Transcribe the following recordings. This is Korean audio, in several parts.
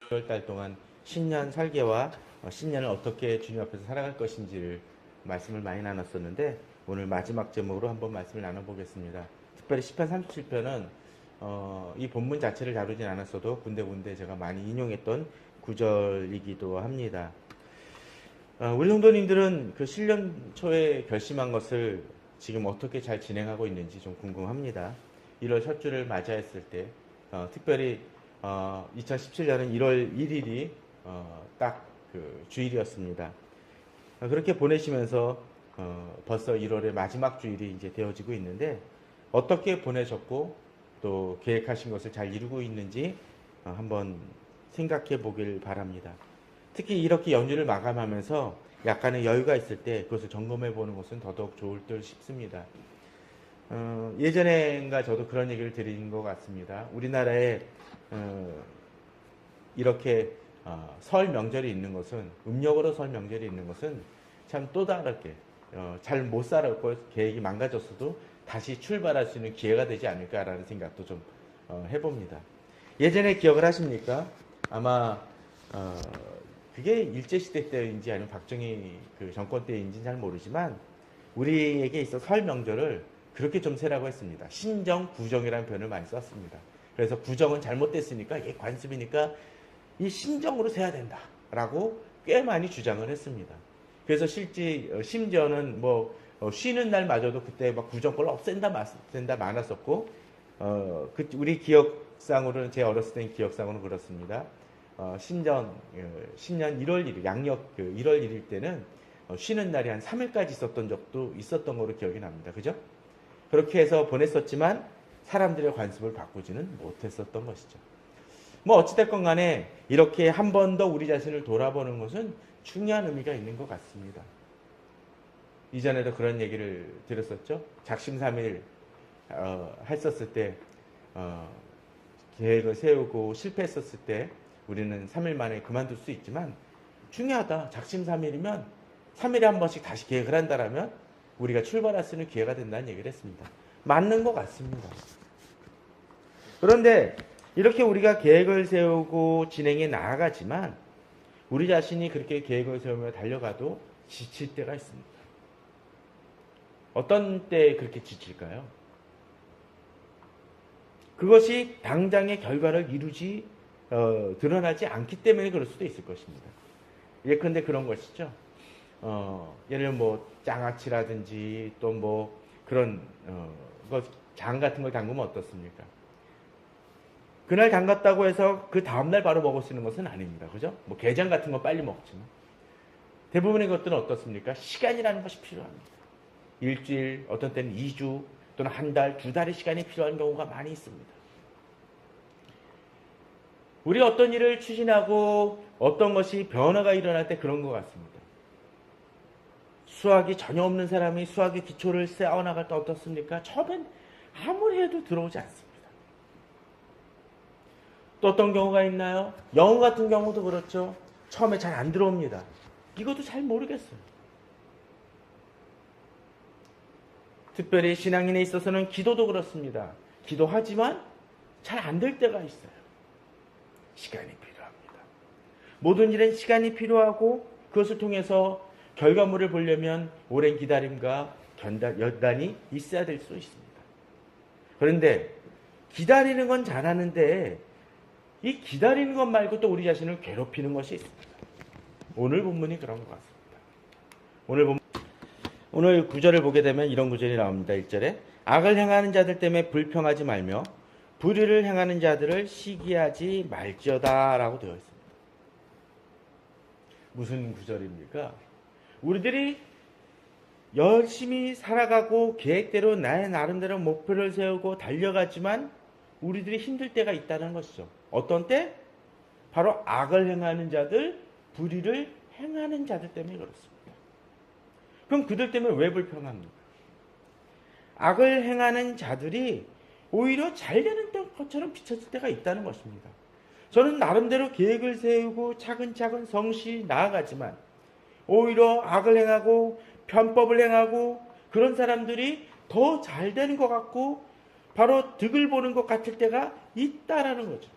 6달 동안 신년 설계와 신년을 어떻게 주님 앞에서 살아갈 것인지를 말씀을 많이 나눴었는데 오늘 마지막 제목으로 한번 말씀을 나눠보겠습니다. 특별히 시편 37편은 이 본문 자체를 다루진 않았어도 군데군데 제가 많이 인용했던 구절이기도 합니다. 우리 성도님들은 그 신년 초에 결심한 것을 지금 어떻게 잘 진행하고 있는지 좀 궁금합니다. 1월 첫 주를 맞이했을 때 특별히 2017년은 1월 1일이 딱 그 주일이었습니다. 그렇게 보내시면서 벌써 1월의 마지막 주일이 이제 되어지고 있는데 어떻게 보내셨고 또 계획하신 것을 잘 이루고 있는지 한번 생각해 보길 바랍니다. 특히 이렇게 연휴를 마감하면서 약간의 여유가 있을 때 그것을 점검해 보는 것은 더더욱 좋을 듯 싶습니다. 예전엔가 저도 그런 얘기를 드린 것 같습니다. 우리나라에 이렇게 설 명절이 있는 것은 음력으로 설 명절이 있는 것은 참 또 다르게 잘 못 살았고 계획이 망가졌어도 다시 출발할 수 있는 기회가 되지 않을까라는 생각도 좀 해봅니다. 예전에 기억을 하십니까? 아마 그게 일제시대 때인지 아니면 박정희 그 정권 때인지는 잘 모르지만 우리에게 있어 설 명절을 그렇게 좀 세라고 했습니다. 신정, 구정이라는 표현을 많이 썼습니다. 그래서 구정은 잘못됐으니까 이게 관습이니까 이 신정으로 세야 된다라고 꽤 많이 주장을 했습니다. 그래서 실제 심지어는 뭐 쉬는 날마저도 그때 막 구정권을 없앤다 많았었고 우리 기억상으로는 제 어렸을 때 기억상으로는 그렇습니다. 신년 1월 1일 양력 1월 1일 때는 쉬는 날이 한 3일까지 있었던 적도 있었던 거로 기억이 납니다. 그죠? 그렇게 해서 보냈었지만 사람들의 관습을 바꾸지는 못했었던 것이죠. 뭐 어찌됐건 간에 이렇게 한 번 더 우리 자신을 돌아보는 것은 중요한 의미가 있는 것 같습니다. 이전에도 그런 얘기를 드렸었죠. 작심삼일 했었을 때 계획을 세우고 실패했었을 때 우리는 3일 만에 그만둘 수 있지만 중요하다. 작심삼일이면 3일에 한 번씩 다시 계획을 한다라면 우리가 출발할 수 있는 기회가 된다는 얘기를 했습니다. 맞는 것 같습니다. 그런데 이렇게 우리가 계획을 세우고 진행해 나아가지만 우리 자신이 그렇게 계획을 세우며 달려가도 지칠 때가 있습니다. 어떤 때 그렇게 지칠까요? 그것이 당장의 결과를 이루지 드러나지 않기 때문에 그럴 수도 있을 것입니다. 예컨대 그런 것이죠. 예를 들면 뭐 장아찌라든지 또 뭐 그런 장 같은 걸 담그면 어떻습니까? 그날 담갔다고 해서 그 다음날 바로 먹을 수 있는 것은 아닙니다. 그죠? 뭐 게장 같은 거 빨리 먹지만 대부분의 것들은 어떻습니까? 시간이라는 것이 필요합니다. 일주일, 어떤 때는 2주 또는 한 달, 2달의 시간이 필요한 경우가 많이 있습니다. 우리 어떤 일을 추진하고 어떤 것이 변화가 일어날 때 그런 것 같습니다. 수학이 전혀 없는 사람이 수학의 기초를 쌓아나갈 때 어떻습니까? 처음엔 아무리 해도 들어오지 않습니다. 또 어떤 경우가 있나요? 영어 같은 경우도 그렇죠. 처음에 잘 안 들어옵니다. 이것도 잘 모르겠어요. 특별히 신앙인에 있어서는 기도도 그렇습니다. 기도하지만 잘 안 될 때가 있어요. 시간이 필요합니다. 모든 일엔 시간이 필요하고 그것을 통해서 결과물을 보려면 오랜 기다림과 연단이 있어야 될 수 있습니다. 그런데 기다리는 건 잘하는데 이 기다리는 것 말고 또 우리 자신을 괴롭히는 것이 있습니다. 오늘 본문이 그런 것 같습니다. 오늘 구절을 보게 되면 이런 구절이 나옵니다. 1절에 악을 행하는 자들 때문에 불평하지 말며 불의를 행하는 자들을 시기하지 말지어다 라고 되어 있습니다. 무슨 구절입니까? 우리들이 열심히 살아가고 계획대로 나의 나름대로 목표를 세우고 달려가지만 우리들이 힘들 때가 있다는 것이죠. 어떤 때? 바로 악을 행하는 자들, 불의를 행하는 자들 때문에 그렇습니다. 그럼 그들 때문에 왜 불평합니까? 악을 행하는 자들이 오히려 잘 되는 것처럼 비춰질 때가 있다는 것입니다. 저는 나름대로 계획을 세우고 차근차근 성실히 나아가지만 오히려 악을 행하고 편법을 행하고 그런 사람들이 더 잘 되는 것 같고 바로 득을 보는 것 같을 때가 있다라는 거죠.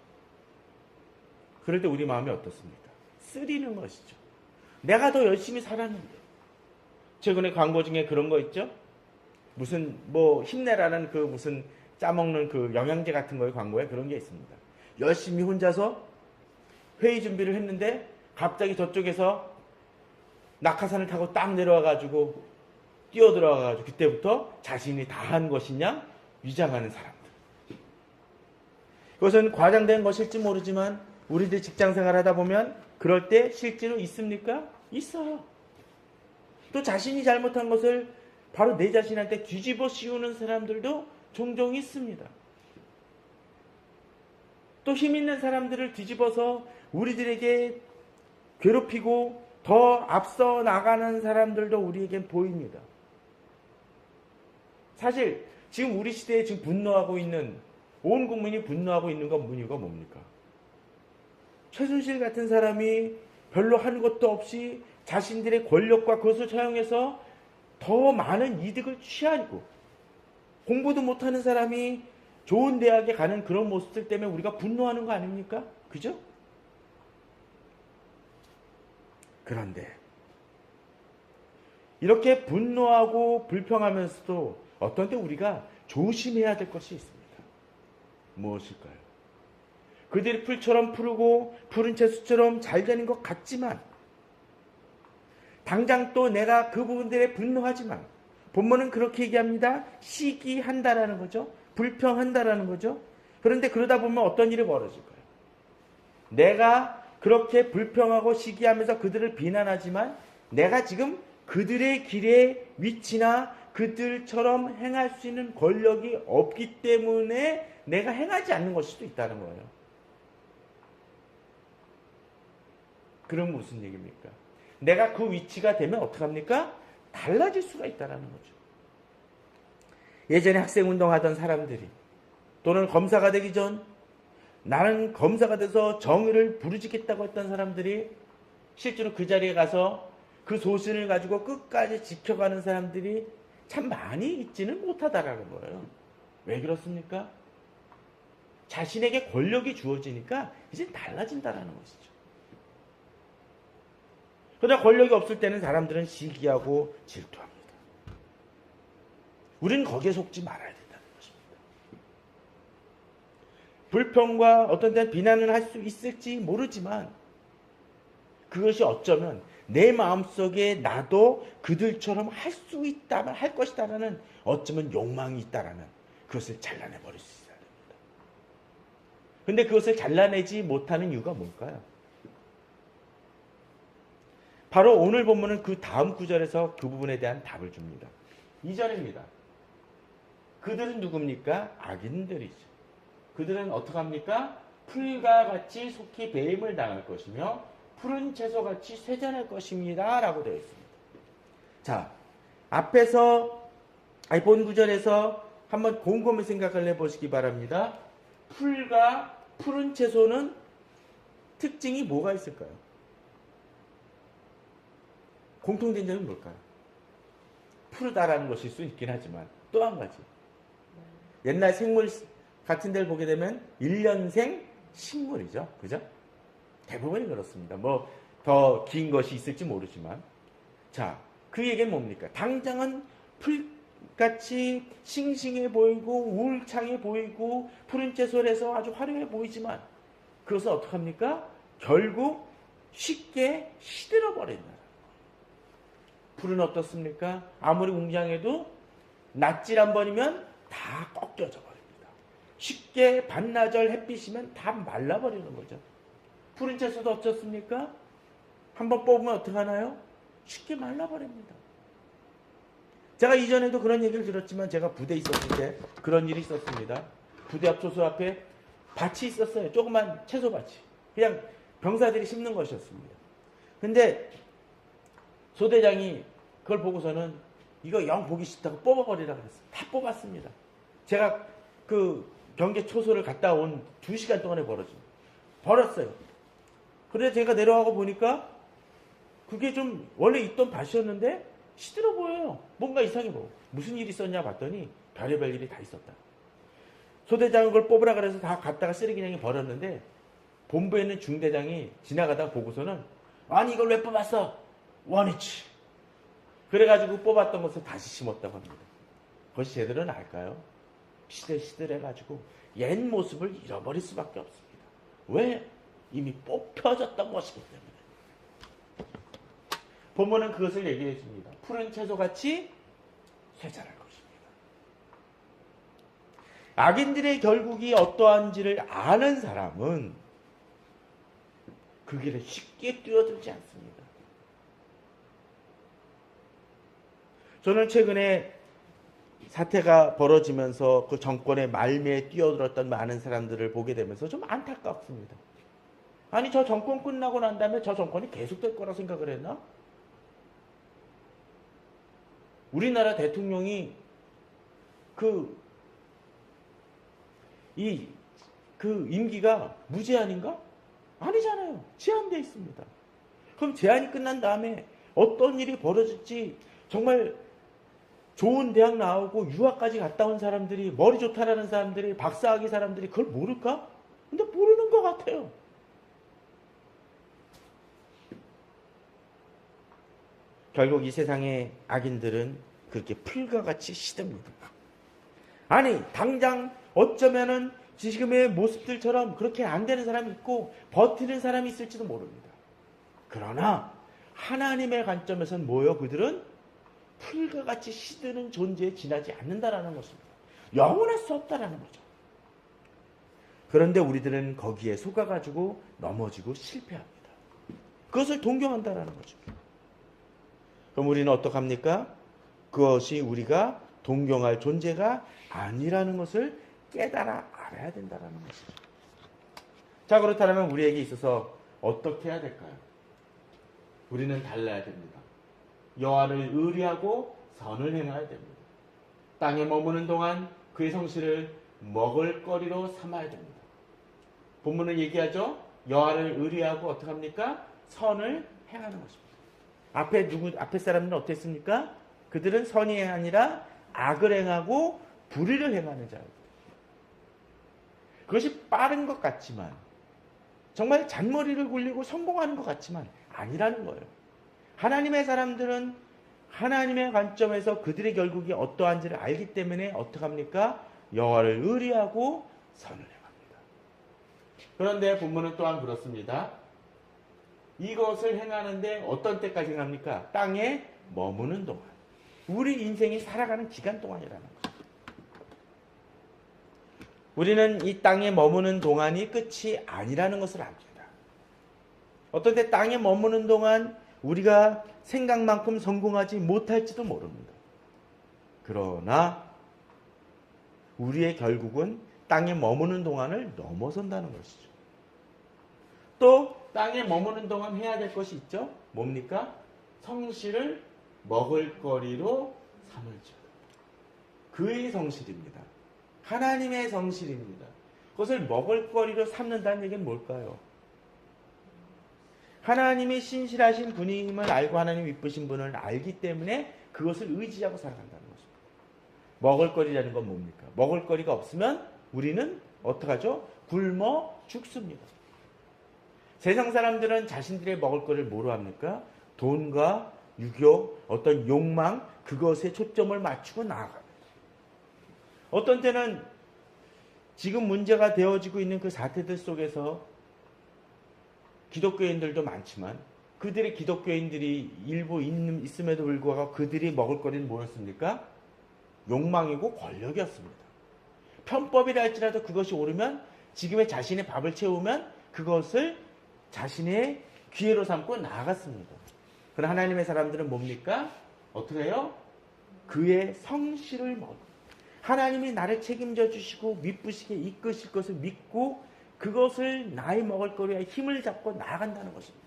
그럴 때 우리 마음이 어떻습니까? 쓰리는 것이죠. 내가 더 열심히 살았는데. 최근에 광고 중에 그런 거 있죠? 무슨 뭐 힘내라는 그 무슨 짜먹는 그 영양제 같은 거의 광고에 그런 게 있습니다. 열심히 혼자서 회의 준비를 했는데 갑자기 저쪽에서 낙하산을 타고 딱 내려와가지고 뛰어들어와가지고 그때부터 자신이 다 한 것이냐 위장하는 사람들. 그것은 과장된 것일지 모르지만 우리들 직장생활 하다 보면 그럴 때 실제로 있습니까? 있어요. 또 자신이 잘못한 것을 바로 내 자신한테 뒤집어 씌우는 사람들도 종종 있습니다. 또 힘 있는 사람들을 뒤집어서 우리들에게 괴롭히고 더 앞서 나가는 사람들도 우리에겐 보입니다. 사실 지금 우리 시대에 지금 분노하고 있는 온 국민이 분노하고 있는 건 이유가 뭡니까? 최순실 같은 사람이 별로 한 것도 없이 자신들의 권력과 그것을 사용해서 더 많은 이득을 취하고 공부도 못하는 사람이 좋은 대학에 가는 그런 모습들 때문에 우리가 분노하는 거 아닙니까? 그죠? 그런데 이렇게 분노하고 불평하면서도 어떤 때 우리가 조심해야 될 것이 있습니다. 무엇일까요? 그들이 풀처럼 푸르고 푸른 채소처럼 잘 되는 것 같지만 당장 또 내가 그 부분들에 분노하지만 본문은 그렇게 얘기합니다. 시기한다라는 거죠. 불평한다라는 거죠. 그런데 그러다 보면 어떤 일이 벌어질까요? 내가 그렇게 불평하고 시기하면서 그들을 비난하지만 내가 지금 그들의 길의 위치나 그들처럼 행할 수 있는 권력이 없기 때문에 내가 행하지 않는 것일 수도 있다는 거예요. 그럼 무슨 얘기입니까? 내가 그 위치가 되면 어떡합니까? 달라질 수가 있다는 거죠. 예전에 학생운동하던 사람들이 또는 검사가 되기 전 나는 검사가 돼서 정의를 부르짖겠다고 했던 사람들이 실제로 그 자리에 가서 그 소신을 가지고 끝까지 지켜가는 사람들이 참 많이 있지는 못하다라는 거예요. 왜 그렇습니까? 자신에게 권력이 주어지니까 이제 달라진다라는 것이죠. 그러나 권력이 없을 때는 사람들은 시기하고 질투합니다. 우리는 거기에 속지 말아야 된다는 것입니다. 불평과 어떤 때는 비난을 할 수 있을지 모르지만 그것이 어쩌면 내 마음속에 나도 그들처럼 할 수 있다면 할 것이다라는 어쩌면 욕망이 있다라면 그것을 잘라내버릴 수 있어야 됩니다. 근데 그것을 잘라내지 못하는 이유가 뭘까요? 바로 오늘 본문은 그 다음 구절에서 그 부분에 대한 답을 줍니다. 2절입니다. 그들은 누굽니까? 악인들이죠. 그들은 어떻게 합니까? 풀과 같이 속히 배임을 당할 것이며 푸른 채소같이 쇠잔할 것입니다. 라고 되어 있습니다. 자, 앞에서 본 구절에서 한번 곰곰이 생각을 해보시기 바랍니다. 풀과 푸른 채소는 특징이 뭐가 있을까요? 공통된 점이 뭘까요? 푸르다라는 것일 수 있긴 하지만 또 한 가지 옛날 생물 같은 데를 보게 되면 1년생 식물이죠. 그죠? 대부분이 그렇습니다. 뭐 더 긴 것이 있을지 모르지만 자, 그 얘기는 뭡니까? 당장은 풀같이 싱싱해 보이고 울창해 보이고 푸른 채소에서 아주 화려해 보이지만 그것은 어떡합니까? 결국 쉽게 시들어 버린다. 풀은 어떻습니까? 아무리 웅장해도 낫질 한 번이면 다 꺾여져 버립니다. 쉽게 반나절 햇빛이면 다 말라버리는 거죠. 푸른 채소도 어떻습니까? 한번 뽑으면 어떡하나요? 쉽게 말라버립니다. 제가 이전에도 그런 얘기를 들었지만 제가 부대에 있었을 때 그런 일이 있었습니다. 부대 앞 초소 앞에 밭이 있었어요. 조그만 채소밭이. 그냥 병사들이 심는 것이었습니다. 근데 소대장이 그걸 보고서는 이거 영 보기 싫다고 뽑아버리라 그랬어요. 다 뽑았습니다. 제가 그 경계 초소를 갔다 온 2시간 동안에 벌었어요. 그래서 제가 내려가고 보니까 그게 좀 원래 있던 밭이었는데 시들어 보여요. 뭔가 이상해 보여. 무슨 일이 있었냐 봤더니 별의별 일이 다 있었다. 소대장은 그걸 뽑으라 그래서 다 갖다가 쓰레기장에 버렸는데 본부에 있는 중대장이 지나가다 보고서는 아니 이걸 왜 뽑았어? 원위치. 그래가지고 뽑았던 것을 다시 심었다고 합니다. 그것이 제대로 날까요? 시들시들해가지고 옛 모습을 잃어버릴 수밖에 없습니다. 왜? 이미 뽑혀졌던 것이기 때문에. 본문은 그것을 얘기해 줍니다. 푸른 채소같이 쇠자랄 것입니다. 악인들의 결국이 어떠한지를 아는 사람은 그 길에 쉽게 뛰어들지 않습니다. 저는 최근에 사태가 벌어지면서 그 정권의 말미에 뛰어들었던 많은 사람들을 보게 되면서 좀 안타깝습니다. 아니 저 정권 끝나고 난 다음에 저 정권이 계속될 거라 생각을 했나? 우리나라 대통령이 그 임기가 무제한인가? 아니잖아요. 제한되어 있습니다. 그럼 제한이 끝난 다음에 어떤 일이 벌어질지 정말 좋은 대학 나오고 유학까지 갔다 온 사람들이 머리 좋다라는 사람들이 박사학위 사람들이 그걸 모를까? 근데 모르는 것 같아요. 결국 이 세상의 악인들은 그렇게 풀과 같이 시듭니다. 아니 당장 어쩌면은 지금의 모습들처럼 그렇게 안 되는 사람이 있고 버티는 사람이 있을지도 모릅니다. 그러나 하나님의 관점에서는 뭐요? 그들은 풀과 같이 시드는 존재에 지나지 않는다라는 것입니다. 영원할 수 없다라는 거죠. 그런데 우리들은 거기에 속아가지고 넘어지고 실패합니다. 그것을 동경한다라는 거죠. 그럼 우리는 어떡합니까? 그것이 우리가 동경할 존재가 아니라는 것을 깨달아 알아야 된다는 것이죠. 자, 그렇다면 우리에게 있어서 어떻게 해야 될까요? 우리는 달라야 됩니다. 여호와를 의리하고 선을 행해야 됩니다. 땅에 머무는 동안 그의 성실을 먹을거리로 삼아야 됩니다. 본문은 얘기하죠. 여호와를 의리하고 어떻게 합니까? 선을 행하는 것입니다. 앞에 사람들은 어땠습니까? 그들은 선이 아니라 악을 행하고 불의를 행하는 자입니다. 그것이 빠른 것 같지만 정말 잔머리를 굴리고 성공하는 것 같지만 아니라는 거예요. 하나님의 사람들은 하나님의 관점에서 그들의 결국이 어떠한지를 알기 때문에 어떻게 합니까? 여호와를 의리하고 선을 행합니다. 그런데 본문은 또한 그렇습니다. 이것을 행하는데 어떤 때까지 행합니까? 땅에 머무는 동안. 우리 인생이 살아가는 기간 동안이라는 거죠. 우리는 이 땅에 머무는 동안이 끝이 아니라는 것을 압니다. 어떤 때 땅에 머무는 동안 우리가 생각만큼 성공하지 못할지도 모릅니다. 그러나 우리의 결국은 땅에 머무는 동안을 넘어선다는 것이죠. 또 땅에 머무는 동안 해야 될 것이 있죠. 뭡니까? 성실을 먹을거리로 삼을지어다. 그의 성실입니다. 하나님의 성실입니다. 그것을 먹을거리로 삼는다는 얘기는 뭘까요? 하나님이 신실하신 분임을 알고 하나님 이쁘신 분을 알기 때문에 그것을 의지하고 살아간다는 것입니다. 먹을거리라는 건 뭡니까? 먹을거리가 없으면 우리는 어떡하죠? 굶어 죽습니다. 세상 사람들은 자신들의 먹을거리를 뭐로 합니까? 돈과 유교, 어떤 욕망, 그것에 초점을 맞추고 나아갑니다. 어떤 때는 지금 문제가 되어지고 있는 그 사태들 속에서 기독교인들도 많지만 그들의 기독교인들이 일부 있음에도 불구하고 그들이 먹을거리는 뭐였습니까? 욕망이고 권력이었습니다. 편법이라 할지라도 그것이 오르면 지금의 자신의 밥을 채우면 그것을 자신의 기회로 삼고 나아갔습니다. 그러나 하나님의 사람들은 뭡니까? 어떻게 해요? 그의 성실을 먹어. 하나님이 나를 책임져 주시고 미쁘시게 이끄실 것을 믿고 그것을 나의 먹을거리에 힘을 잡고 나아간다는 것입니다.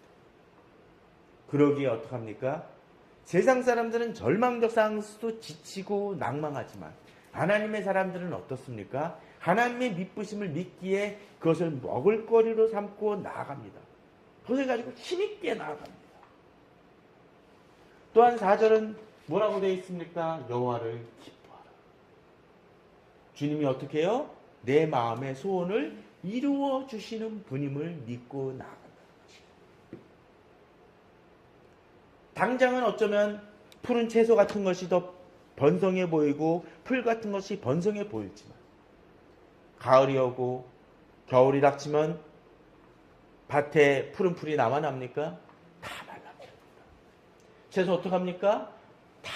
그러기에 어떡합니까? 세상 사람들은 절망적 상황에서도 지치고 낭망하지만 하나님의 사람들은 어떻습니까? 하나님의 미쁘심을 믿기에 그것을 먹을거리로 삼고 나아갑니다. 그것을 가지고 힘있게 나아갑니다. 또한 4절은 뭐라고 되어 있습니까? 여호와를 기뻐하라. 주님이 어떻게 해요? 내 마음의 소원을 이루어 주시는 분임을 믿고 나아간다. 당장은 어쩌면 푸른 채소 같은 것이 더 번성해 보이고 풀 같은 것이 번성해 보일지만 가을이 오고 겨울이 닥치면 밭에 푸른 풀이 남아납니까? 다 말라버립니다. 채소 어떡합니까? 다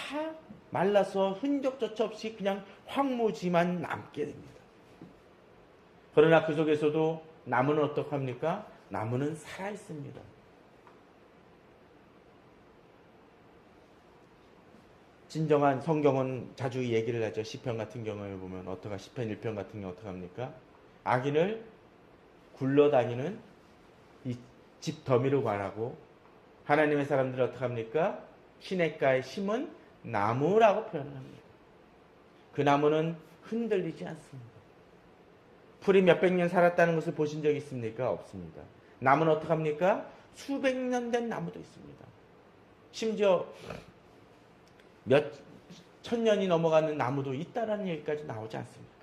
말라서 흔적조차 없이 그냥 황무지만 남게 됩니다. 그러나 그 속에서도 나무는 어떡합니까? 나무는 살아있습니다. 진정한 성경은 자주 얘기를 하죠. 시편 같은 경우에 보면 어떡하 시편 1편 같은 경우 어떡합니까? 악인을 굴러다니는 이 집 더미로 관하고 하나님의 사람들은 어떡합니까? 시냇가에 심은 나무라고 표현을 합니다. 그 나무는 흔들리지 않습니다. 풀이 몇백 년 살았다는 것을 보신 적 있습니까? 없습니다. 나무는 어떡합니까? 수백 년 된 나무도 있습니다. 심지어 몇 천년이 넘어가는 나무도 있다라는 얘기까지 나오지 않습니까?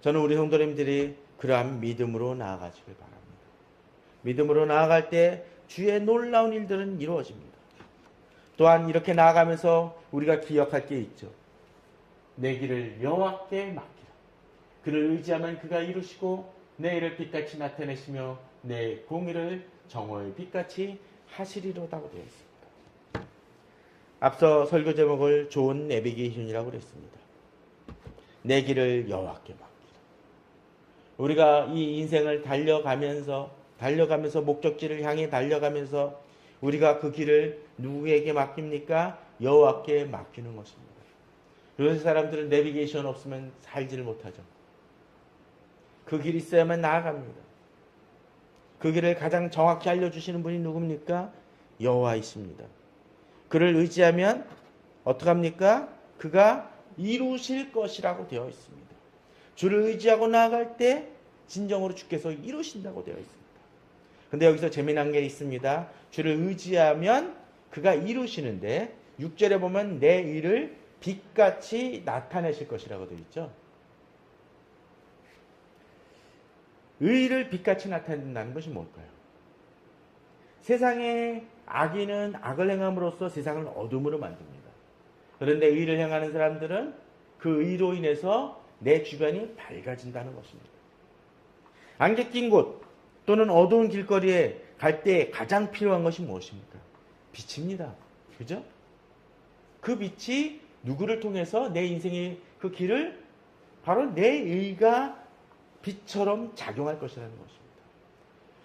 저는 우리 성도님들이 그러한 믿음으로 나아가시길 바랍니다. 믿음으로 나아갈 때 주의 놀라운 일들은 이루어집니다. 또한 이렇게 나아가면서 우리가 기억할 게 있죠. 내 길을 여호와께 맡기라. 그를 의지하면 그가 이루시고 내 일을 빛같이 나타내시며 내 공의를 정오의 빛같이 하시리로다고 되어 있습니다. 앞서 설교 제목을 좋은 내비게이션이라고 그랬습니다. 내 길을 여호와께 맡기라. 우리가 이 인생을 달려가면서 목적지를 향해 달려가면서 우리가 그 길을 누구에게 맡깁니까? 여호와께 맡기는 것입니다. 요새 사람들은 내비게이션 없으면 살지를 못하죠. 그 길이 있어야만 나아갑니다. 그 길을 가장 정확히 알려주시는 분이 누굽니까? 여호와이십니다. 그를 의지하면 어떡합니까? 그가 이루실 것이라고 되어 있습니다. 주를 의지하고 나아갈 때 진정으로 주께서 이루신다고 되어 있습니다. 근데 여기서 재미난 게 있습니다. 주를 의지하면 그가 이루시는데 6절에 보면 내 일을 빛같이 나타내실 것이라고 되어 있죠. 의를 빛같이 나타낸다는 것이 뭘까요? 세상에 악인은 악을 행함으로써 세상을 어둠으로 만듭니다. 그런데 의를 행하는 사람들은 그 의로 인해서 내 주변이 밝아진다는 것입니다. 안개 낀 곳 또는 어두운 길거리에 갈 때 가장 필요한 것이 무엇입니까? 빛입니다. 그죠? 그 빛이 누구를 통해서 내 인생의 그 길을 바로 내 의가 빛처럼 작용할 것이라는 것입니다.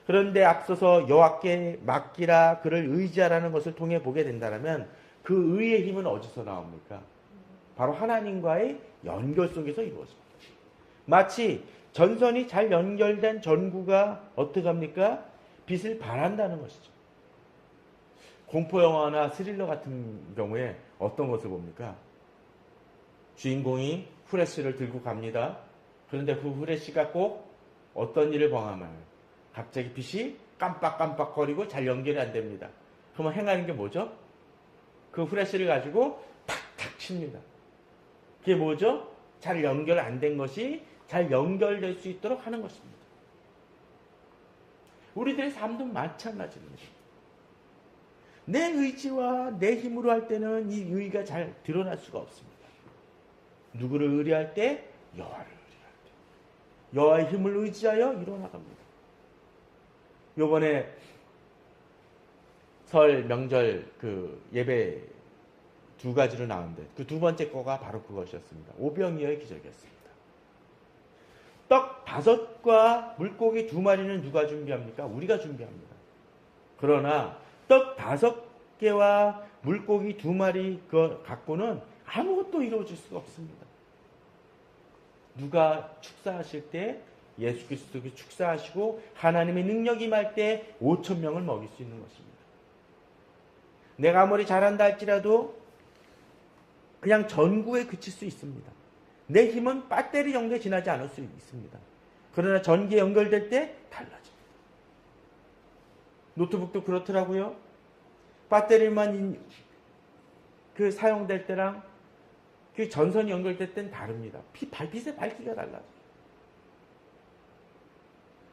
그런데 앞서서 여호와께 맡기라 그를 의지하라는 것을 통해 보게 된다면 그 의의 힘은 어디서 나옵니까? 바로 하나님과의 연결 속에서 이루어집니다. 마치 전선이 잘 연결된 전구가 어떻게 합니까? 빛을 발한다는 것이죠. 공포영화나 스릴러 같은 경우에 어떤 것을 봅니까? 주인공이 후레쉬를 들고 갑니다. 그런데 그 후레쉬가 꼭 어떤 일을 범하면 갑자기 빛이 깜빡깜빡거리고 잘 연결이 안 됩니다. 그러면 행하는 게 뭐죠? 그 후레쉬를 가지고 탁탁 칩니다. 그게 뭐죠? 잘 연결 안 된 것이 잘 연결될 수 있도록 하는 것입니다. 우리들의 삶도 마찬가지입니다. 내 의지와 내 힘으로 할 때는 이 의의가 잘 드러날 수가 없습니다. 누구를 의뢰할 때? 여호와를 의뢰할 때. 여호와의 힘을 의지하여 이루어나갑니다. 요번에 설 명절 그 예배 두 가지로 나오는데 그 두 번째 거가 바로 그것이었습니다. 오병이어의 기적이었습니다. 떡 5과 물고기 2마리는 누가 준비합니까? 우리가 준비합니다. 그러나 떡 5개와 물고기 2마리 그 갖고는 아무것도 이루어질 수가 없습니다. 누가 축사하실 때 예수 그리스도가 축사하시고 하나님의 능력이 임할 때 5,000명을 먹일 수 있는 것입니다. 내가 아무리 잘한다 할지라도 그냥 전구에 그칠 수 있습니다. 내 힘은 배터리 정도에 지나지 않을 수 있습니다. 그러나 전기에 연결될 때 달라집니다. 노트북도 그렇더라고요. 배터리만 그 사용될 때랑 그 전선이 연결될 땐 다릅니다. 빛의 밝기가 달라져요.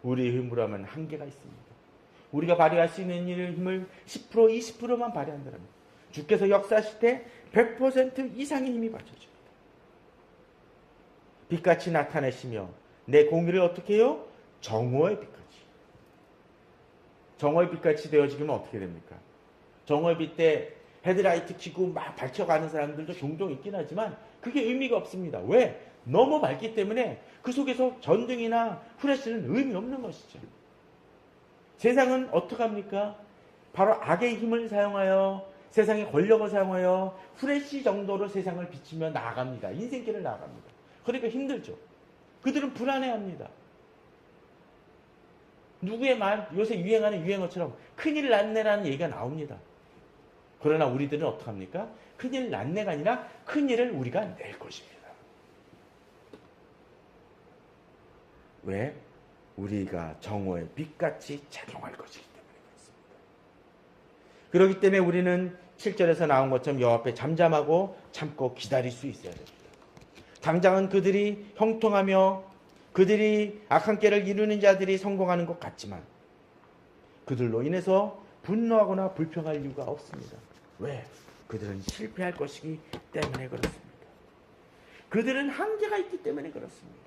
우리의 힘으로 하면 한계가 있습니다. 우리가 발휘할 수 있는 힘을 10%, 20%만 발휘한다면 주께서 역사하실 때 100% 이상의 힘이 받쳐집니다. 빛같이 나타내시며 내 공의를 어떻게 해요? 정오의 빛같이. 정오의 빛같이 되어지면 어떻게 됩니까? 정오의 빛 때 헤드라이트 켜고 막 밝혀가는 사람들도 종종 있긴 하지만 그게 의미가 없습니다. 왜? 너무 밝기 때문에 그 속에서 전등이나 후레쉬는 의미 없는 것이죠. 세상은 어떻게 합니까? 바로 악의 힘을 사용하여 세상의 권력을 사용하여 후레쉬 정도로 세상을 비치며 나아갑니다. 인생길을 나아갑니다. 그러니까 힘들죠. 그들은 불안해합니다. 누구의 말, 요새 유행하는 유행어처럼 큰일 났네라는 얘기가 나옵니다. 그러나 우리들은 어떡합니까? 큰일 났네가 아니라 큰일을 우리가 낼 것입니다. 왜? 우리가 정오의 빛같이 작용할 것이기 때문에 그렇습니다. 그렇기 때문에 우리는 7절에서 나온 것처럼 여호와 앞에 잠잠하고 참고 기다릴 수 있어야 됩니다. 당장은 그들이 형통하며 그들이 악한 꾀를 이루는 자들이 성공하는 것 같지만 그들로 인해서 분노하거나 불평할 이유가 없습니다. 왜? 그들은 실패할 것이기 때문에 그렇습니다. 그들은 한계가 있기 때문에 그렇습니다.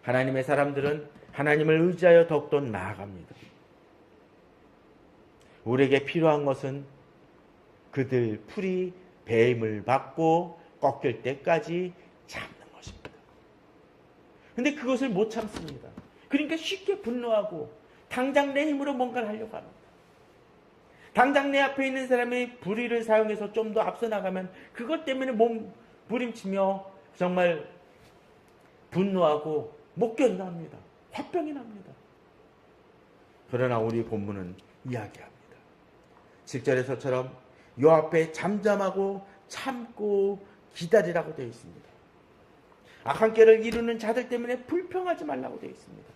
하나님의 사람들은 하나님을 의지하여 더욱더 나아갑니다. 우리에게 필요한 것은 그들 풀이 배임을 받고 꺾일 때까지 참는 것입니다. 근데 그것을 못 참습니다. 그러니까 쉽게 분노하고 당장 내 힘으로 뭔가를 하려고 합니다. 당장 내 앞에 있는 사람이 불의를 사용해서 좀 더 앞서 나가면 그것 때문에 몸부림치며 정말 분노하고 못 견뎌합니다. 화병이 납니다. 그러나 우리 본문은 이야기합니다. 7절에서처럼 요 앞에 잠잠하고 참고 기다리라고 되어 있습니다. 악한 꾀를 이루는 자들 때문에 불평하지 말라고 되어 있습니다.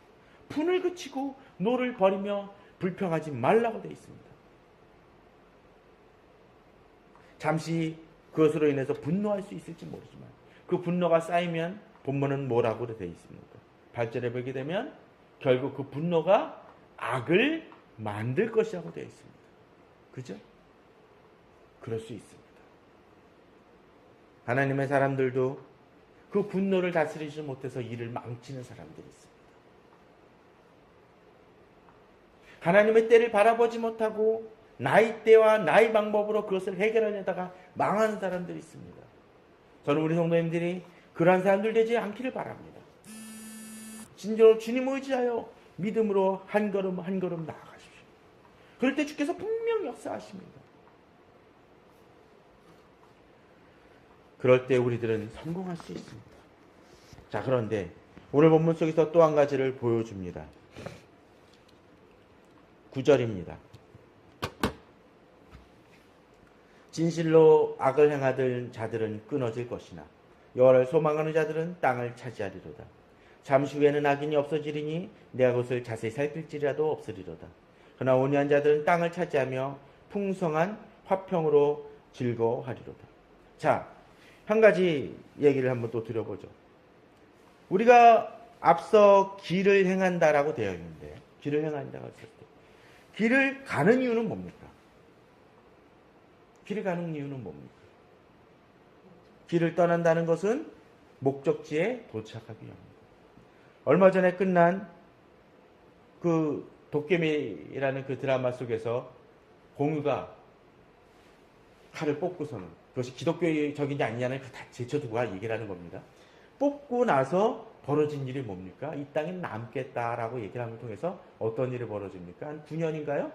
분을 그치고 노를 버리며 불평하지 말라고 되어 있습니다. 잠시 그것으로 인해서 분노할 수 있을지 모르지만 그 분노가 쌓이면 본문은 뭐라고 되어 있습니까? 8절에 보게 되면 결국 그 분노가 악을 만들 것이라고 되어 있습니다. 그죠? 그럴 수 있습니다. 하나님의 사람들도 그 분노를 다스리지 못해서 일을 망치는 사람들이 있습니다. 하나님의 때를 바라보지 못하고 나의 때와 나의 방법으로 그것을 해결하려다가 망하는 사람들이 있습니다. 저는 우리 성도님들이 그러한 사람들 되지 않기를 바랍니다. 진정으로 주님을 의지하여 믿음으로 한 걸음 한 걸음 나아가십시오. 그럴 때 주께서 분명 역사하십니다. 그럴 때 우리들은 성공할 수 있습니다. 자, 그런데 오늘 본문 속에서 또 한 가지를 보여줍니다. 9절입니다. 진실로 악을 행하던 자들은 끊어질 것이나 여호와를 소망하는 자들은 땅을 차지하리로다. 잠시 후에는 악인이 없어지리니 내가 그것을 자세히 살필지라도 없으리로다. 그러나 온유한 자들은 땅을 차지하며 풍성한 화평으로 즐거워하리로다. 자, 한 가지 얘기를 한번 또 드려보죠. 우리가 앞서 길을 행한다라고 되어 있는데 길을 행한다고 했을 때 길을 가는 이유는 뭡니까? 길을 가는 이유는 뭡니까? 길을 떠난다는 것은 목적지에 도착하기 위함입니다. 얼마 전에 끝난 그 도깨비라는 그 드라마 속에서 공유가 칼을 뽑고서는 그것이 기독교적인지 아니냐는 그 다 제쳐두고 얘기를 하는 겁니다. 뽑고 나서 벌어진 일이 뭡니까? 이 땅에 남겠다라고 얘기를 하는 통해서 어떤 일이 벌어집니까? 한 9년인가요?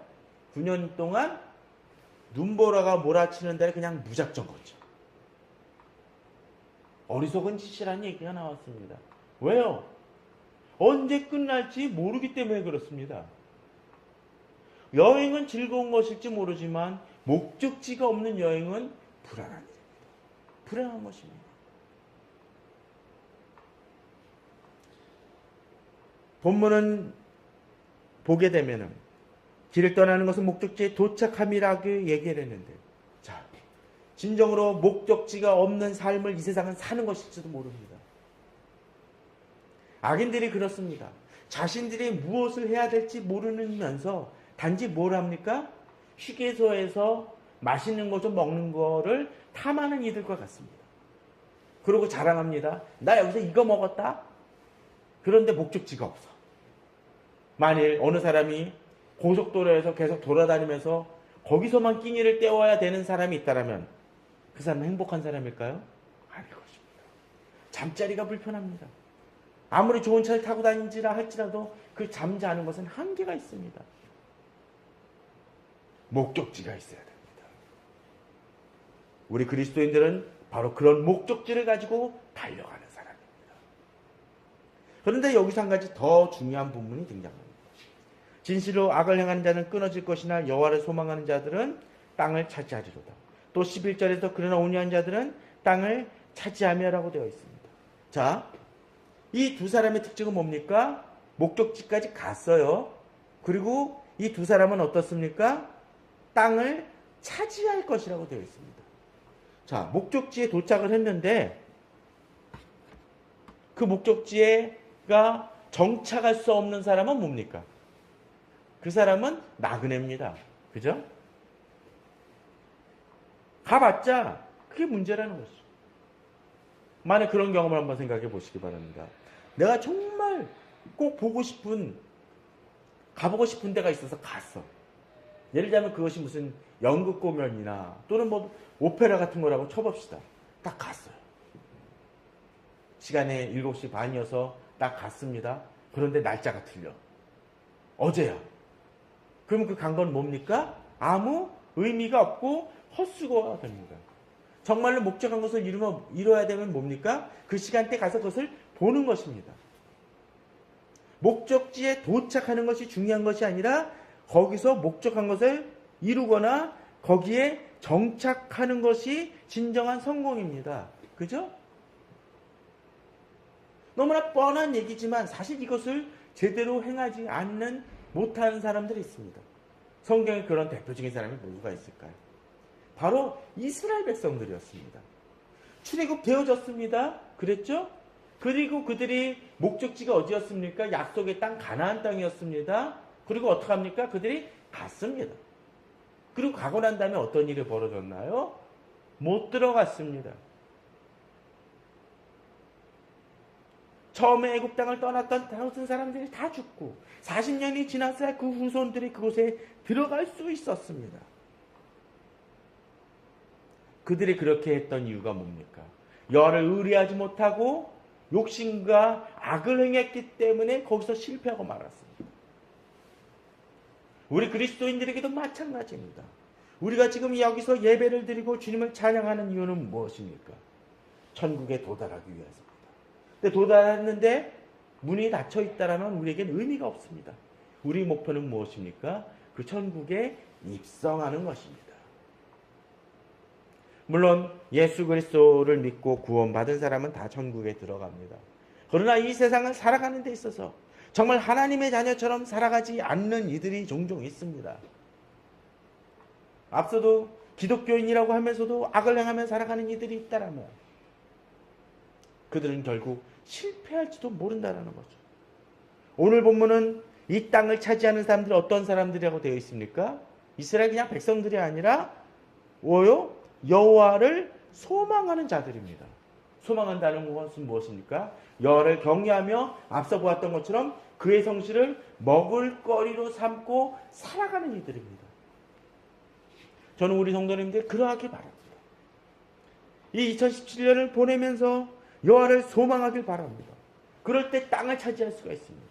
9년 동안 눈보라가 몰아치는 데를 그냥 무작정 걷죠. 어리석은 짓이라는 얘기가 나왔습니다. 왜요? 언제 끝날지 모르기 때문에 그렇습니다. 여행은 즐거운 것일지 모르지만 목적지가 없는 여행은 불안한 일입니다. 불안한 것입니다. 본문은 보게 되면은 길을 떠나는 것은 목적지에 도착함이라고 얘기를 했는데, 자, 진정으로 목적지가 없는 삶을 이 세상은 사는 것일지도 모릅니다. 악인들이 그렇습니다. 자신들이 무엇을 해야 될지 모르면서 단지 뭘 합니까? 휴게소에서 맛있는 거 좀 먹는 거를 탐하는 이들과 같습니다. 그러고 자랑합니다. 나 여기서 이거 먹었다? 그런데 목적지가 없어. 만일 어느 사람이 고속도로에서 계속 돌아다니면서 거기서만 끼니를 때워야 되는 사람이 있다면 그 사람은 행복한 사람일까요? 아닐 것입니다. 잠자리가 불편합니다. 아무리 좋은 차를 타고 다니지라 할지라도 그 잠자는 것은 한계가 있습니다. 목적지가 있어야 됩니다. 우리 그리스도인들은 바로 그런 목적지를 가지고 달려가는 사람입니다. 그런데 여기서 한 가지 더 중요한 부분이 등장합니다. 진실로 악을 행하는 자는 끊어질 것이나 여호와를 소망하는 자들은 땅을 차지하리로다. 또 11절에서 그러나 온유한 자들은 땅을 차지하며라고 되어 있습니다. 자, 이 두 사람의 특징은 뭡니까? 목적지까지 갔어요. 그리고 이 두 사람은 어떻습니까? 땅을 차지할 것이라고 되어 있습니다. 자, 목적지에 도착을 했는데 그 목적지에가 정착할 수 없는 사람은 뭡니까? 그 사람은 나그네입니다. 그죠? 가봤자 그게 문제라는 것이죠. 만약 그런 경험을 한번 생각해 보시기 바랍니다. 내가 정말 꼭 보고 싶은, 가보고 싶은 데가 있어서 갔어. 예를 들면 그것이 무슨 연극 공연이나 또는 뭐 오페라 같은 거라고 쳐봅시다. 딱 갔어요. 시간에 7시 반이어서 딱 갔습니다. 그런데 날짜가 틀려. 어제야. 그럼 그 간 건 뭡니까? 아무 의미가 없고 헛수고가 됩니다. 정말로 목적한 것을 이루어야 되면 뭡니까? 그 시간대 가서 그것을 보는 것입니다. 목적지에 도착하는 것이 중요한 것이 아니라 거기서 목적한 것을 이루거나 거기에 정착하는 것이 진정한 성공입니다. 그죠? 너무나 뻔한 얘기지만 사실 이것을 제대로 행하지 않는 못하는 사람들이 있습니다. 성경에 그런 대표적인 사람이 누구가 있을까요? 바로 이스라엘 백성들이었습니다. 출애굽 되어졌습니다. 그랬죠? 그리고 그들이 목적지가 어디였습니까? 약속의 땅 가나안 땅이었습니다. 그리고 어떻게 합니까? 그들이 갔습니다. 그리고 가고 난 다음에 어떤 일이 벌어졌나요? 못 들어갔습니다. 처음에 애굽 땅을 떠났던 다른 사람들이 다 죽고 40년이 지났어야 그 후손들이 그곳에 들어갈 수 있었습니다. 그들이 그렇게 했던 이유가 뭡니까? 여호와를 의뢰하지 못하고 욕심과 악을 행했기 때문에 거기서 실패하고 말았습니다. 우리 그리스도인들에게도 마찬가지입니다. 우리가 지금 여기서 예배를 드리고 주님을 찬양하는 이유는 무엇입니까? 천국에 도달하기 위해서입니다. 근데 도달했는데 문이 닫혀 있다라면 우리에겐 의미가 없습니다. 우리 목표는 무엇입니까? 그 천국에 입성하는 것입니다. 물론 예수 그리스도를 믿고 구원받은 사람은 다 천국에 들어갑니다. 그러나 이 세상을 살아가는 데 있어서 정말 하나님의 자녀처럼 살아가지 않는 이들이 종종 있습니다. 앞서도 기독교인이라고 하면서도 악을 행하며 살아가는 이들이 있다라면 그들은 결국 실패할지도 모른다는 거죠. 오늘 본문은 이 땅을 차지하는 사람들이 어떤 사람들이라고 되어 있습니까? 이스라엘 그냥 백성들이 아니라 뭐요? 여호와를 소망하는 자들입니다. 소망한다는 것은 무엇입니까? 여호와를 경외하며 앞서 보았던 것처럼 그의 성실을 먹을거리로 삼고 살아가는 이들입니다. 저는 우리 성도님들 그러하길 바랍니다. 이 2017년을 보내면서 여호와를 소망하길 바랍니다. 그럴 때 땅을 차지할 수가 있습니다.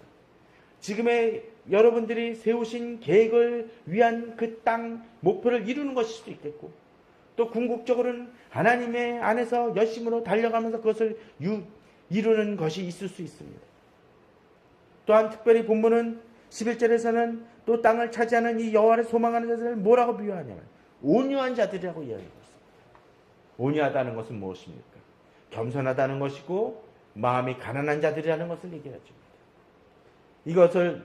지금의 여러분들이 세우신 계획을 위한 그 땅 목표를 이루는 것일 수도 있겠고 또 궁극적으로는 하나님의 안에서 열심으로 달려가면서 그것을 이루는 것이 있을 수 있습니다. 또한 특별히 본문은 11절에서는 또 땅을 차지하는 이 여호와를 소망하는 자들을 뭐라고 비유하냐면 온유한 자들이라고 이야기하고 있습니다. 온유하다는 것은 무엇입니까? 겸손하다는 것이고 마음이 가난한 자들이라는 것을 얘기하죠. 이것을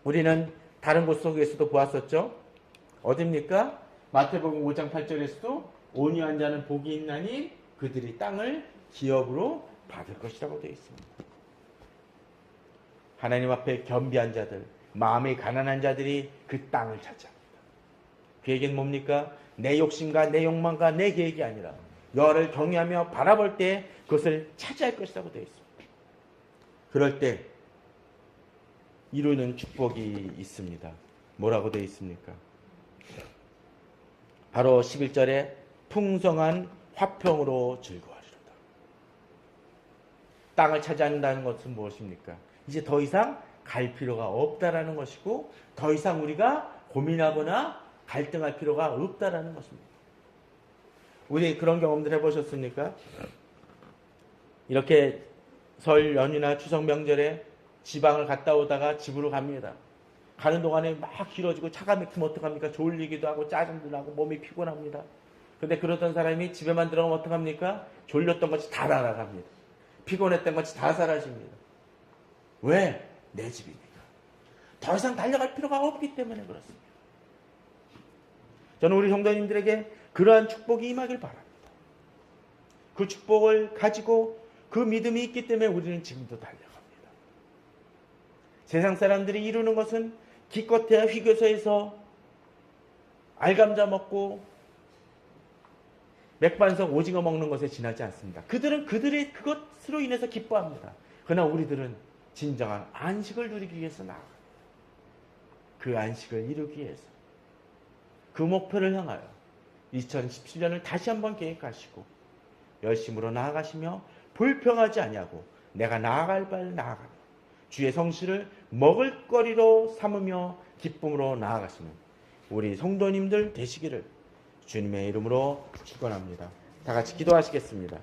우리는 다른 곳 속에서도 보았었죠. 어디입니까? 마태복음 5장 8절에서도 온유한 자는 복이 있나니 그들이 땅을 기업으로 받을 것이라고 되어 있습니다. 하나님 앞에 겸비한 자들, 마음이 가난한 자들이 그 땅을 차지합니다. 계획은 뭡니까? 내 욕심과 내 욕망과 내 계획이 아니라 여호와를 경외하며 바라볼 때 그것을 차지할 것이라고 되어 있습니다. 그럴 때 이루는 축복이 있습니다. 뭐라고 되어 있습니까? 바로 11절에 풍성한 화평으로 즐거워하리로다. 땅을 차지한다는 것은 무엇입니까? 이제 더 이상 갈 필요가 없다라는 것이고 더 이상 우리가 고민하거나 갈등할 필요가 없다라는 것입니다. 우리 그런 경험들 해보셨습니까? 이렇게 설 연휴나 추석 명절에 지방을 갔다 오다가 집으로 갑니다. 가는 동안에 막 길어지고 차가 막히면 어떡합니까? 졸리기도 하고 짜증도 나고 몸이 피곤합니다. 근데 그러던 사람이 집에만 들어가면 어떡합니까? 졸렸던 것이 다 날아갑니다. 피곤했던 것이 다 사라집니다. 왜? 내 집이니까. 더 이상 달려갈 필요가 없기 때문에 그렇습니다. 저는 우리 성도님들에게 그러한 축복이 임하길 바랍니다. 그 축복을 가지고 그 믿음이 있기 때문에 우리는 지금도 달려갑니다. 세상 사람들이 이루는 것은 기껏해야 휴게소에서 알감자 먹고 맥반석 오징어 먹는 것에 지나지 않습니다. 그들은 그들의 그것으로 인해서 기뻐합니다. 그러나 우리들은 진정한 안식을 누리기 위해서 나아갑니다. 그 안식을 이루기 위해서 그 목표를 향하여 2017년을 다시 한번 계획하시고 열심으로 나아가시며 불평하지 아니하고 내가 나아갈 바를 나아가며 주의 성실을 먹을거리로 삼으며 기쁨으로 나아가시는 우리 성도님들 되시기를 주님의 이름으로 축원합니다. 다 같이 기도하시겠습니다.